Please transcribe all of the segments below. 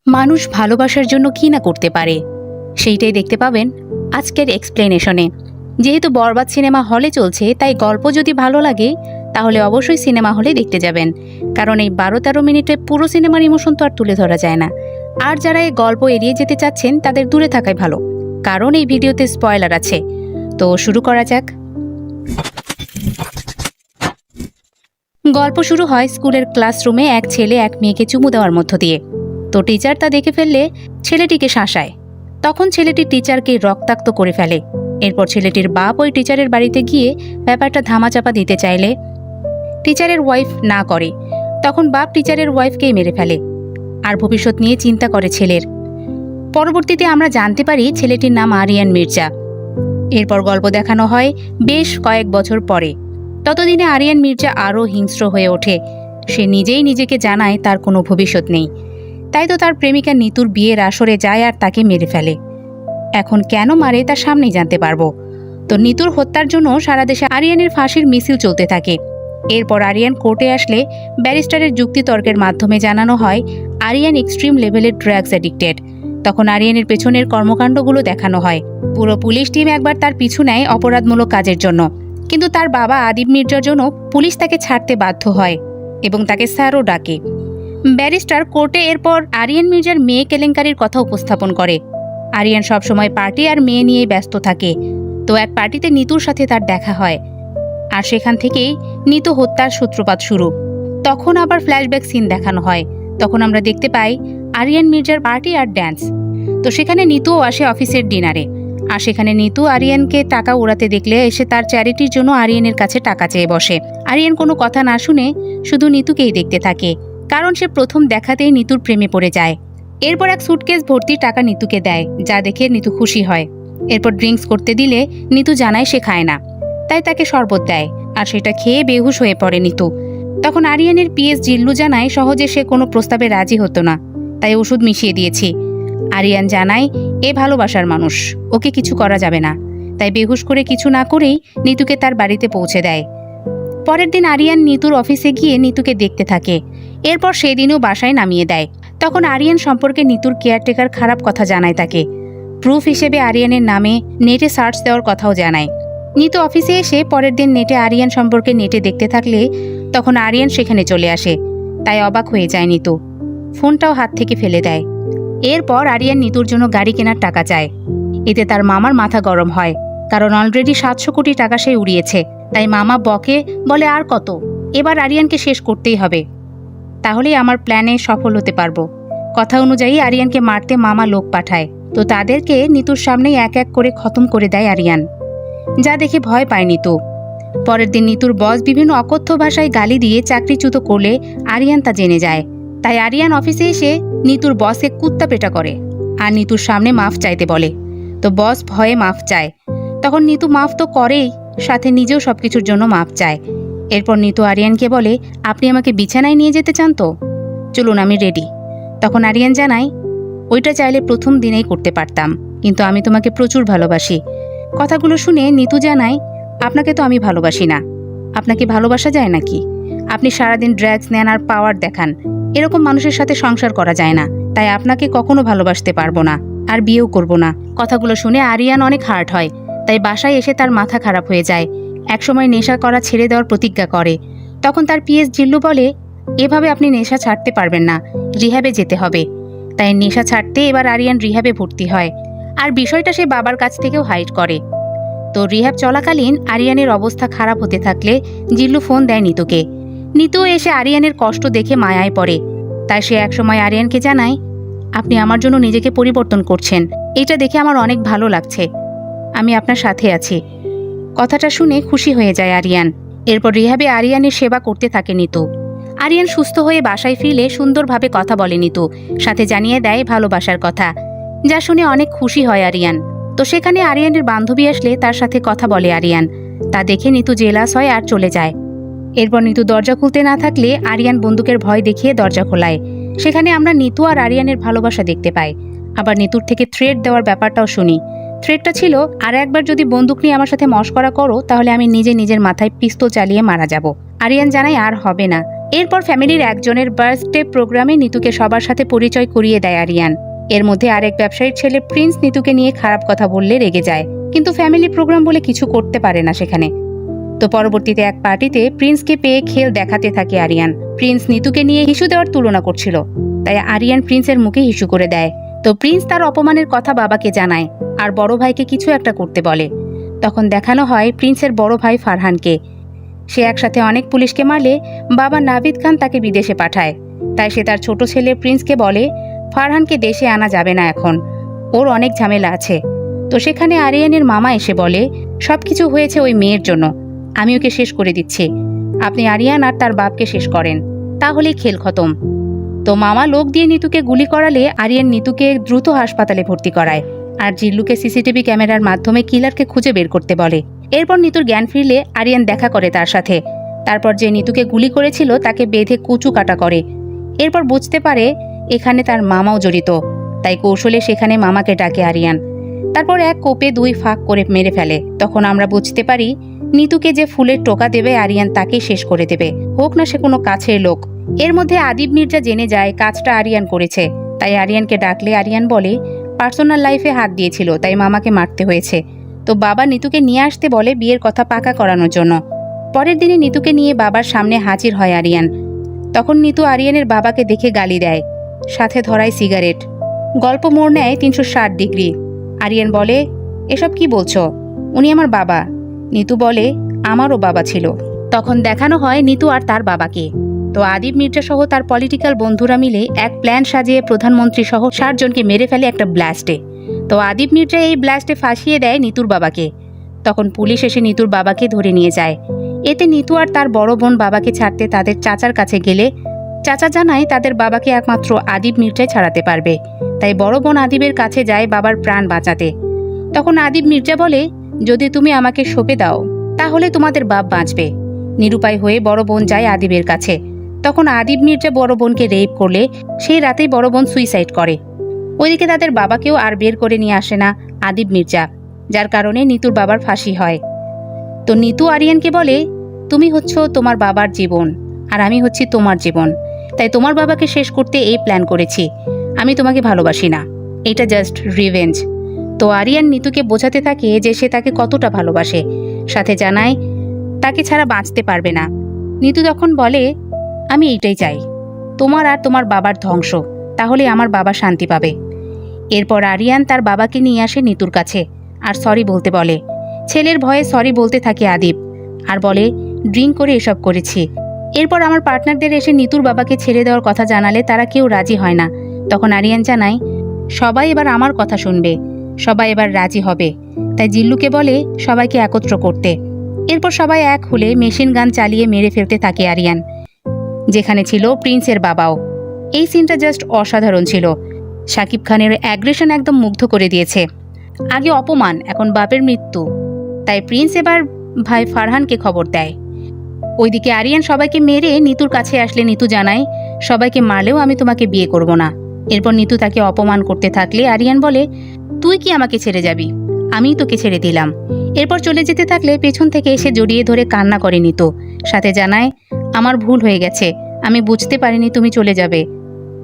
মানুষ ভালোবাসার জন্য কি না করতে পারে সেইটাই দেখতে পাবেন আজকের এক্সপ্লেনেশনে। যেহেতু বরবাদ সিনেমা হলে চলছে, তাই গল্প যদি ভালো লাগে তাহলে অবশ্যই সিনেমা হলে দেখতে যাবেন, কারণ এই 12-13 মিনিটে পুরো সিনেমার ইমোশন তো আর তুলে ধরা যায় না। আর যারা এই গল্প এড়িয়ে যেতে চাচ্ছেন তাদের দূরে থাকাই ভালো, কারণ এই ভিডিওতে স্পয়লার আছে। তো শুরু করা যাক। গল্প শুরু হয় স্কুলের ক্লাসরুমে এক ছেলে এক মেয়েকে চুমু দেওয়ার মধ্য দিয়ে। তো টিচার তা দেখে ফেললে ছেলেটিকে শাসায়। তখন ছেলেটি টিচারকে রক্তাক্ত করে ফেলে। এরপর ছেলেটির বাপ ওই টিচারের বাড়িতে গিয়ে ব্যাপারটা ধামাচাপা দিতে চাইলে টিচারের ওয়াইফ না করে। তখন বাপ টিচারের ওয়াইফকেই মেরে ফেলে আর ভবিষ্যৎ নিয়ে চিন্তা করে ছেলের। পরবর্তীতে আমরা জানতে পারি ছেলেটির নাম আরিয়ান মির্জা। এরপর গল্প দেখানো হয় বেশ কয়েক বছর পরে। ততদিনে আরিয়ান মির্জা আরও হিংস্র হয়ে ওঠে। সে নিজেই নিজেকে জানায় তার কোনো ভবিষ্যৎ নেই, তাই তো তার প্রেমিকা নিতুর বিয়ের আসরে যায় আর তাকে মেরে ফেলে। এখন কেন মারে তার সামনেই জানতে পারবো। তো নিতুর হত্যার জন্য সারা দেশে আরিয়ানের ফাঁসির মিছিল চলতে থাকে। এরপর আরিয়ান কোর্টে আসলে ব্যারিস্টারের যুক্তিতর্কের মাধ্যমে জানানো হয় আরিয়ান এক্সট্রিম লেভেলের ড্রাগস অ্যাডিক্টেড। তখন আরিয়ানের পেছনের কর্মকাণ্ডগুলো দেখানো হয়। পুরো পুলিশ টিম একবার তার পিছু নেয় অপরাধমূলক কাজের জন্য, কিন্তু তার বাবা আদিব মির্জার জন্য পুলিশ তাকে ছাড়তে বাধ্য হয় এবং তাকে স্যারও ডাকে। ব্যারিস্টার কোর্টে এরপর আরিয়ান মির্জার মেয়ে কেলেঙ্কারির কথা উপস্থাপন করে। আরিয়ান সবসময় পার্টি আর মেয়ে নিয়ে ব্যস্ত থাকে। তো এক পার্টিতে নিতুর সাথে তার দেখা হয়, আর সেখান থেকেই নিতু হত্যার সূত্রপাত শুরু। তখন আবার ফ্ল্যাশব্যাক সিন দেখানো হয়। তখন আমরা দেখতে পাই আরিয়ান মির্জার পার্টি আর ড্যান্স। তো সেখানে নিতুও আসে অফিসের ডিনারে, আর সেখানে নিতু আরিয়ানকে টাকা উড়াতে দেখলে এসে তার চ্যারিটির জন্য আরিয়ানের কাছে টাকা চেয়ে বসে। আরিয়ান কোনো কথা না শুনে শুধু নিতুকেই দেখতে থাকে, কারণ সে প্রথম দেখাতেই নিতুর প্রেমে পড়ে যায়। এরপর এক সুটকেস ভর্তি টাকা নিতুকে দেয়, যা দেখে নিতু খুশি হয়। এরপর ড্রিঙ্কস করতে দিলে নিতু জানায় সে খায় না, তাই তাকে শরবত দেয়, আর সেটা খেয়ে বেহুশ হয়ে পড়ে নিতু। তখন আরিয়ানের পিএস জিল্লু জানায় সহজে সে কোনো প্রস্তাবে রাজি হতো না, তাই ওষুধ মিশিয়ে দিয়েছি। আরিয়ান জানায় এ ভালোবাসার মানুষ, ওকে কিছু করা যাবে না, তাই বেহুশ করে কিছু না করেই নিতুকে তার বাড়িতে পৌঁছে দেয়। পরের দিন আরিয়ান নিতুর অফিসে গিয়ে নিতুকে দেখতে থাকে। এরপর সেদিনও বাসায় নামিয়ে দেয়। তখন আরিয়ান সম্পর্কে নিতুর কেয়ারটেকার খারাপ কথা জানায় তাকে। প্রুফ হিসেবে আরিয়ানের নামে নেটে সার্চ দেওয়ার কথাও জানায়। নিতু অফিসে এসে পরের দিন নেটে আরিয়ান সম্পর্কে নেটে দেখতে থাকলে তখন আরিয়ান সেখানে চলে আসে। তাই অবাক হয়ে যায় নিতু, ফোনটাও হাত থেকে ফেলে দেয়। এরপর আরিয়ান নিতুর জন্য গাড়ি কেনার টাকা চায়। এতে তার মামার মাথা গরম হয়, কারণ অলরেডি 700 কোটি টাকা সে উড়িয়েছে। তাই মামা বকে বলে আর কত, এবার আরিয়ানকে শেষ করতেই হবে, তাহলেই আমার প্ল্যানে সফল হতে পারবো। কথা অনুযায়ী আরিয়ানকে মারতে মামা লোক পাঠায়। তো তাদেরকে নিতুর সামনেই এক এক করে খতম করে দেয় আরিয়ান, যা দেখে ভয় পায় নিতু। পরের দিন নিতুর বস বিভিন্ন অকথ্য ভাষায় গালি দিয়ে চাকরিচ্যুত করলে আরিয়ান তা জেনে যায়। তাই আরিয়ান অফিসে এসে নিতুর বসকে কুত্তা পেটা করে আর নিতুর সামনে মাফ চাইতে বলে। তো বস ভয়ে মাফ চায়। তখন নিতু মাফ তো করেই, সাথে নিজেও সবকিছুর জন্য মাফ চায়। এরপর নিতু আরিয়ানকে বলে আপনি আমাকে বিছানায় নিয়ে যেতে চান তো, চলুন আমি রেডি। তখন আরিয়ান জানায় ওইটা চাইলে প্রথম দিনেই করতে পারতাম, কিন্তু আমি তোমাকে প্রচুর ভালোবাসি। কথাগুলো শুনে নিতু জানায় আপনাকে তো আমি ভালোবাসি না, আপনাকে ভালোবাসা যায় নাকি? আপনি সারাদিন ড্রাগস নেন আর পাওয়ার দেখান, এরকম মানুষের সাথে সংসার করা যায় না, তাই আপনাকে কখনো ভালোবাসতে পারবো না আর বিয়েও করব না। কথাগুলো শুনে আরিয়ান অনেক হার্ট হয়, তাই বাসায় এসে তার মাথা খারাপ হয়ে যায়। একসময় নেশা করা ছেড়ে দেওয়ার প্রতিজ্ঞা করে। তখন তার পিএস জিল্লু বলে এভাবে আপনি নেশা ছাড়তে পারবেন না, রিহ্যাবে যেতে হবে। তাই নেশা ছাড়তে এবার আরিয়ান রিহ্যাবে ভর্তি হয়, আর বিষয়টা সে বাবার কাছ থেকেও হাইড করে। তো রিহ্যাব চলাকালীন আরিয়ানের অবস্থা খারাপ হতে থাকলে জিল্লু ফোন দেয় নিতুকে। নিতু এসে আরিয়ানের কষ্ট দেখে মায়ায় পড়ে। তাই সে একসময় আরিয়ানকে জানায় আপনি আমার জন্য নিজেকে পরিবর্তন করছেন, এটা দেখে আমার অনেক ভালো লাগছে, আমি আপনার সাথে আছি। কথাটা শুনে খুশি হয়ে যায় আরিয়ান। এরপর রিহ্যাবে আরিয়ানের সেবা করতে থাকে নিতু। আরিয়ান সুস্থ হয়ে বাসায় ফিরলে সুন্দরভাবে কথা বলে নিতু, সাথে জানিয়ে দেয় ভালোবাসার কথা, যা শুনে অনেক খুশি হয় আরিয়ান। তো সেখানে আরিয়ানের বান্ধবী আসলে তার সাথে কথা বলে আরিয়ান, তা দেখে নিতু জেলাস হয় আর চলে যায়। এরপর নিতু দরজা খুলতে না থাকলে আরিয়ান বন্দুকের ভয় দেখিয়ে দরজা খোলায়। সেখানে আমরা নিতু আর আরিয়ানের ভালোবাসা দেখতে পাই। আবার নিতুর থেকে থ্রেট দেওয়ার ব্যাপারটাও শুনি। থ্রেটটা ছিল আর একবার যদি বন্দুক নিয়ে আমার সাথে মশকরা করো তাহলে আমি নিজের মাথায় পিস্তল চালিয়ে মারা যাব। আরিয়ান জানায় আর হবে না, এরপর ফ্যামিলির একজনের বার্থডে প্রোগ্রামে নিতুকে সবার সাথে পরিচয় করিয়ে দেয় আরিয়ান। এর মধ্যে আরেক ব্যবসায়ীর ছেলে প্রিন্স নিতুকে নিয়ে খারাপ কথা বললে রেগে যায়, কিন্তু ফ্যামিলি প্রোগ্রাম বলে কিছু করতে পারে না সেখানে। তো পরবর্তীতে এক পার্টিতে প্রিন্সকে পেয়ে খেল দেখাতে থাকে আরিয়ান। প্রিন্স নিতুকে নিয়ে হিসু দেওয়ার তুলনা করছিল, তাই আরিয়ান প্রিন্সের মুখে হিসু করে দেয়। তো প্রিন্স তার অপমানের কথা বাবাকে জানায় আর বড় ভাইকে কিছু একটা করতে বলে। তখন দেখানো হয় প্রিন্সের বড় ভাই ফারহানকে। সে একসাথে অনেক পুলিশকে মারলে বাবা নাভিদ খান তাকে বিদেশে পাঠায়। তাই সে তার ছোট ছেলে প্রিন্সকে বলে ফারহানকে দেশে আনা যাবে না, এখন ওর অনেক ঝামেলা আছে। তো সেখানে আরিয়ানের মামা এসে বলে সবকিছু হয়েছে ওই মেয়ের জন্য, আমি ওকে শেষ করে দিচ্ছি, আপনি আরিয়ান আর তার বাপকে শেষ করেন, তাহলেই খেল খতম। তো মামা লোক দিয়ে নিতুকে গুলি করালে আরিয়ান নিতুকে দ্রুত হাসপাতালে ভর্তি করায় আর জিল্লুকে সিসিটিভি ক্যামেরার মাধ্যমে কিলারকে খুঁজে বের করতে বলে। এরপর নিতুর জ্ঞান ফিরলে আরিয়ান দেখা করে তার সাথে। তারপর যে নিতুকে গুলি করেছিল তাকে বেঁধে কুচু কাটা করে। এরপর বুঝতে পারে এখানে তার মামাও জড়িত, তাই কৌশলে সেখানে মামাকে ডাকে আরিয়ান। তারপর এক কোপে 2 ফাঁক করে মেরে ফেলে। তখন আমরা বুঝতে পারি নিতুকে যে ফুলের টোকা দেবে আরিয়ান তাকেই শেষ করে দেবে, হোক না সে কোনো কাছের লোক। এর মধ্যে আদিব মির্জা জেনে যায় কাজটা আরিয়ান করেছে, তাই আরিয়ানকে ডাকলে আরিয়ান বলে পার্সোনাল লাইফে হাত দিয়েছিল তাই মামাকে মারতে হয়েছে। তো বাবা নিতুকে নিয়ে আসতে বলে বিয়ের কথা পাকা করানোর জন্য। পরের দিনে নিতুকে নিয়ে বাবার সামনে হাজির হয় আরিয়ান। তখন নিতু আরিয়ানের বাবাকে দেখে গালি দেয়, সাথে ধরায় সিগারেট। গল্প মোড় নেয় 360 ডিগ্রি। আরিয়ান বলে এসব কি বলছো, উনি আমার বাবা। নিতু বলে আমারও বাবা ছিল। তখন দেখানো হয় নিতু আর তার বাবাকে। তো আদিব মির্জা সহ তার পলিটিক্যাল বন্ধুরা মিলে এক প্ল্যান সাজিয়ে প্রধানমন্ত্রী সহ 60 জনকে মেরে ফেলে একটা ব্লাস্টে। তো আদিব মির্জা এই ব্লাস্টে ফাঁসিয়ে দেয় নিতুর বাবাকে। তখন পুলিশ এসে নিতুর বাবাকে ধরে নিয়ে যায়। এতে নিতু আর তার বড় বোন বাবাকে ছাড়তে তাদের চাচার কাছে গেলে চাচা জানায় তাদের বাবাকে একমাত্র আদিব মির্জাই ছাড়াতে পারবে। তাই বড় বোন আদিবের কাছে যায় বাবার প্রাণ বাঁচাতে। তখন আদিব মির্জা বলে যদি তুমি আমাকে সঁপে দাও তাহলে তোমাদের বাপ বাঁচবে। নিরুপায় হয়ে বড় বোন যায় আদিবের কাছে। তখন আদিব মির্জা বড় বোনকে রেপ করলে সেই রাতেই বড় বোন সুইসাইড করে। ওইদিকে তাদের বাবাকেও আর বের করে নিয়ে আসে না আদিব মির্জা, যার কারণে নিতুর বাবার ফাঁসি হয়। তো নিতু আরিয়ানকে বলে তুমি হচ্ছ তোমার বাবার জীবন আর আমি হচ্ছি তোমার জীবন, তাই তোমার বাবাকে শেষ করতে এই প্ল্যান করেছি। আমি তোমাকে ভালোবাসি না, এটা জাস্ট রিভেঞ্জ। তো আরিয়ান নিতুকে বোঝাতে থাকে যে সে তাকে কতটা ভালোবাসে, সাথে জানায় তাকে ছাড়া বাঁচতে পারবে না। নিতু তখন বলে আমি এইটাই চাই, তোমার আর তোমার বাবার ধ্বংস, তাহলে আমার বাবা শান্তি পাবে। এরপর আরিয়ান তার বাবাকে নিয়ে আসে নিতুর কাছে আর সরি বলতে বলে। ছেলের ভয়ে সরি বলতে থাকে আদিব আর বলে ড্রিঙ্ক করে এসব করেছি। এরপর আমার পার্টনারদের এসে নিতুর বাবাকে ছেড়ে দেওয়ার কথা জানালে তারা কেউ রাজি হয় না। তখন আরিয়ান জানায় সবাই এবার আমার কথা শুনবে, সবাই এবার রাজি হবে। তাই জিল্লুকে বলে সবাইকে একত্র করতে। এরপর সবাই এক হলে মেশিন গান চালিয়ে মেরে ফেলতে থাকে আরিয়ান, যেখানে ছিল প্রিন্সের বাবাও। এই সিনটা জাস্ট অসাধারণ ছিল। শাকিব খানের অ্যাগ্রেশন একদম মুগ্ধ করে দিয়েছে। আগে অপমান, এখন বাপের মৃত্যু। তাই প্রিন্স এবার ভাই ফারহানকে খবর দেয়। ওইদিকে আরিয়ান সবাইকে মেরে নিতুর কাছে আসলে নিতু জানায় সবাইকে মারলেও আমি তোমাকে বিয়ে করব না। এরপর নিতু তাকে অপমান করতে থাকলে আরিয়ান বলে তুই কি আমাকে ছেড়ে যাবি, আমিই তোকে ছেড়ে দিলাম। এরপর চলে যেতে থাকলে পেছন থেকে এসে জড়িয়ে ধরে কান্না করে নিতু, সাথে জানায় আমার ভুল হয়ে গেছে, আমি বুঝতে পারিনি তুমি চলে যাবে।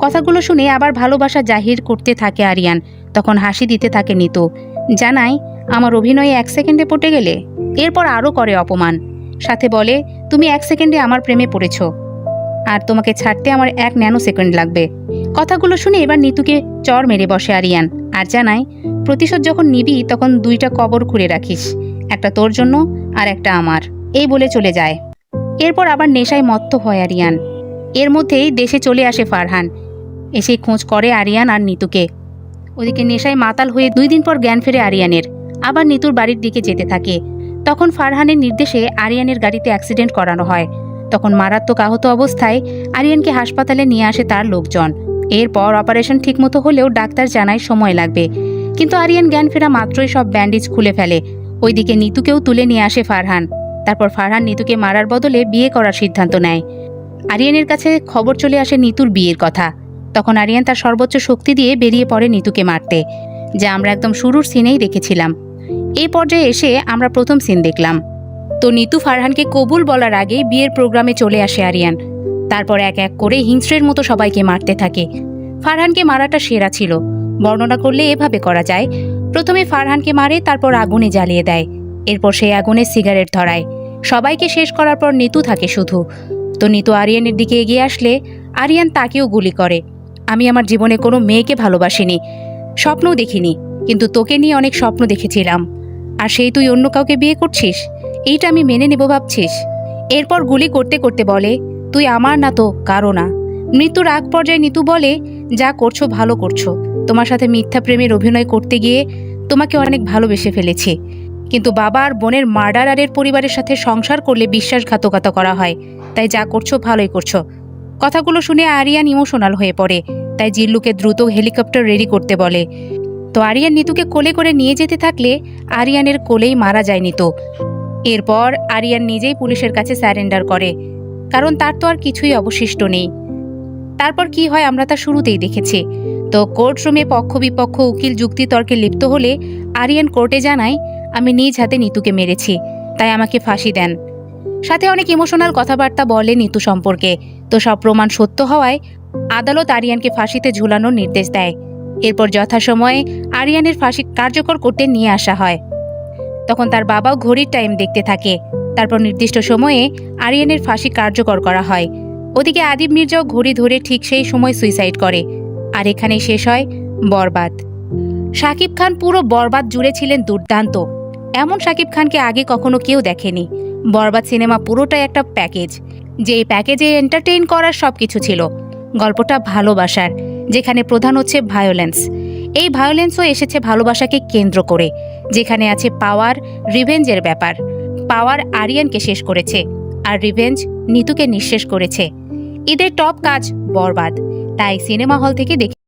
কথাগুলো শুনে আবার ভালোবাসা জাহির করতে থাকে আরিয়ান। তখন হাসি দিতে থাকে নিতু, জানায় আমার অভিনয়ে 1 সেকেন্ডে পটে গেলে। এরপর আরও করে অপমান, সাথে বলে তুমি 1 সেকেন্ডে আমার প্রেমে পড়েছ আর তোমাকে ছাড়তে আমার 1 ন্যানো সেকেন্ড লাগবে। কথাগুলো শুনে এবার নিতুকে চর মেরে বসে আরিয়ান আর জানায় প্রতিশোধ যখন নিবি তখন 2টা কবর খুঁড়ে রাখিস, একটা তোর জন্য আর একটা আমার। এই বলে চলে যায়। এরপর আবার নেশায় মত্ত হয় আরিয়ান। এর মধ্যেই দেশে চলে আসে ফারহান, এসে খোঁজ করে আরিয়ান আর নিতুকে। ওদিকে নেশায় মাতাল হয়ে 2 দিন পর জ্ঞান ফেরে আরিয়ানের, আবার নিতুর বাড়ির দিকে যেতে থাকে। তখন ফারহানের নির্দেশে আরিয়ানের গাড়িতে অ্যাক্সিডেন্ট করানো হয়। তখন মারাত্মক আহত অবস্থায় আরিয়ানকে হাসপাতালে নিয়ে আসে তার লোকজন। এরপর অপারেশন ঠিকমতো হলেও ডাক্তার জানায় সময় লাগবে, কিন্তু আরিয়ান জ্ঞান ফেরা মাত্রই সব ব্যান্ডেজ খুলে ফেলে। ওইদিকে নিতুকেও তুলে নিয়ে আসে ফারহান। তারপর ফারহান নিতুকে মারার বদলে বিয়ে করার সিদ্ধান্ত নেয়। আরিয়ানের কাছে খবর চলে আসে নিতুর বিয়ের কথা। তখন আরিয়ান তার সর্বোচ্চ শক্তি দিয়ে বেরিয়ে পড়ে নিতুকে মারতে, যা আমরা একদম শুরুর সিনেই দেখেছিলাম। এই পর্যায়ে এসে আমরা প্রথম সিন দেখলাম। তো নিতু ফারহানকে কবুল বলার আগেই বিয়ের প্রোগ্রামে চলে আসে আরিয়ান। তারপর এক এক করে হিংস্রের মতো সবাইকে মারতে থাকে। ফারহানকে মারাটা সেরা ছিল। বর্ণনা করলে এভাবে করা যায়, প্রথমে ফারহানকে মারে, তারপর আগুনে জ্বালিয়ে দেয়, এরপর সেই আগুনে সিগারেট ধরায়। সবাইকে শেষ করার পর নিতু থাকে শুধু। তো নিতু আরিয়ানের দিকে এগিয়ে আসলে আরিয়ান তাকেও গুলি করে। আমি আমার জীবনে কোনো মেয়েকে ভালোবাসিনি, স্বপ্নও দেখিনি, কিন্তু তোকে নিয়ে অনেক স্বপ্ন দেখেছিলাম, আর সেই তুই অন্য কাউকে বিয়ে করছিস, এইটা আমি মেনে নেব ভাবছিস? এরপর গুলি করতে করতে বলে, তুই আমার না তো কারো না। মৃত্যুর আগ পর্যায়ে নিতু বলে, যা করছো ভালো করছো, তোমার সাথে মিথ্যা প্রেমের অভিনয় করতে গিয়ে তোমাকে অনেক ভালোবেসে ফেলেছি, কিন্তু বাবা আর বোনের মার্ডারারের পরিবারের সাথে সংসার করলে বিশ্বাসঘাতকতা করা হয়, তাই যা করছো ভালোই করছো। কথাগুলো শুনে আরিয়ান ইমোশনাল হয়ে পড়ে, তাই জিল্লুকে দ্রুত হেলিকপ্টার রেডি করতে বলে। তো আরিয়ান নিতুকে কোলে করে নিয়ে যেতে থাকলে আরিয়ানের কোলেই মারা যায় নিতু। এরপর আরিয়ান নিজেই পুলিশের কাছে স্যারেন্ডার করে, কারণ তার তো আর কিছুই অবশিষ্ট নেই। তারপর কি হয় আমরা তা শুরুতেই দেখেছি। তো কোর্টরুমে পক্ষ বিপক্ষ উকিল যুক্তিতর্কে লিপ্ত হলে আরিয়ান কোর্টে জানায়, আমি নিজ হাতে নিতুকে মেরেছি, তাই আমাকে ফাঁসি দেন। সাথে অনেক ইমোশনাল কথাবার্তা বলে নিতু সম্পর্কে। তো সব প্রমাণ সত্য হওয়ায় আদালত আরিয়ানকে ফাঁসিতে ঝুলানোর নির্দেশ দেয়। এরপর যথাসময়ে আরিয়ানের ফাঁসি কার্যকর করতে নিয়ে আসা হয়। তখন তার বাবাও ঘড়ির টাইম দেখতে থাকে। তারপর নির্দিষ্ট সময়ে আরিয়ানের ফাঁসি কার্যকর করা হয়। ওদিকে আদিব মির্জাও ঘড়ি ধরে ঠিক সেই সময় সুইসাইড করে। আর এখানেই শেষ হয় বরবাদ। শাকিব খান পুরো বরবাদ জুড়ে ছিলেন দুর্দান্ত। এমন শাকিব খানকে আগে কখনো কেউ দেখেনি। বরবাদ সিনেমা পুরোটাই একটা প্যাকেজ, যে প্যাকেজে এন্টারটেইন করার সবকিছু ছিল। গল্পটা ভালোবাসার, যেখানে প্রধান হচ্ছে ভায়োলেন্স। এই ভায়োলেন্সও এসেছে ভালোবাসাকে কেন্দ্র করে, যেখানে আছে পাওয়ার, রিভেঞ্জের ব্যাপার। পাওয়ার আরিয়ানকে শেষ করেছে, আর রিভেঞ্জ নিতুকে নিঃশেষ করেছে। ঈদের টপ কাজ বরবাদ, তাই সিনেমা হল থেকে দেখে